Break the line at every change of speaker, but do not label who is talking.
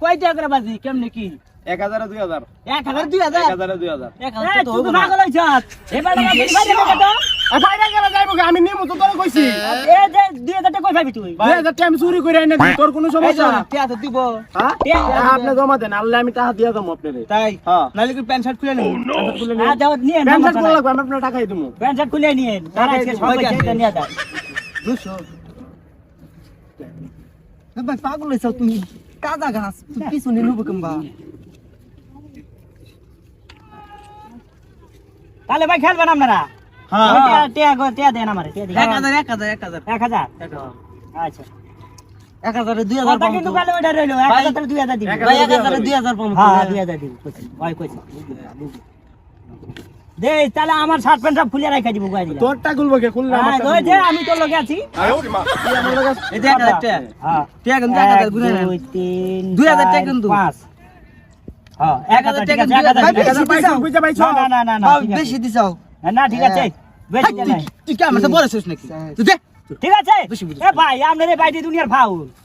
কয় টাকা করে বাজি কেমনে কি
1000 2000
1000 2000
1000 2000
1000 তো হবে না পাগল হইছাস এবার বাজি বাইরে টাকা তো
বাইরে গেলে যাইবো আমি নিমু তো তোর কইছি
এ যে 2000 টাকা কই পাবি তুই
2000 টাকা আমি চুরি করে আইনা দিই তোর কোনো সমস্যা না
টাকা তো দিব
হ্যাঁ আপনি জমা দেন আল্লাহ আমি টাকা দিয়া দেব আপনারে
তাই
হ্যাঁ
নালে কি প্যান্ট শার্ট খুলে নিন
প্যান্ট খুলে নিন
যাও নিয়ে
প্যান্ট শার্ট কোন লাগবে আমি আপনার টাকাই দেবো
প্যান্ট শার্ট খুলে নিন তারা আজকে সবাই চাইতে নিয়ে যায়
200 ভাই পাগল হইছাও তুমি কাদা ঘাস তুই পিছনে নুব কিংবা
তাহলে ভাই খেলবেন আপনারা
হ্যাঁ
টিয়া দেন আমারে টিয়া দেন
1000
আচ্ছা
1000 2000
কথা কিন্তু কালে ওইটা রইলো 1000 টাকা 2000 দিবি
ভাই 1000 2000 পাবো
হ্যাঁ 2000 দিবি ভাই কইছি দে তাহলে আমার শার্ট প্যান্ট সব খুলে রাখা দিব গাই দিলা
তোরটা খুলবো কে খুললাম
হ্যাঁ ওই যে আমি তোর লগে আছি
এই যে 1000 টাকা
হ্যাঁ
টাকা কিন্তু 1000 গুনে নেন
2 3
2000 টাকা কিন্তু।
5 হ্যাঁ 1000 টাকা
1000 পাইছো বুঝা পাইছো
না
বাবা বেশি দিছাও
না ঠিক আছে বেশি দেন
তুই কি আমার সাথে বড় ছিস নাকি তুই দে
ঠিক আছে এ ভাই আপনারে বাইরে দুনিয়ার ফাউল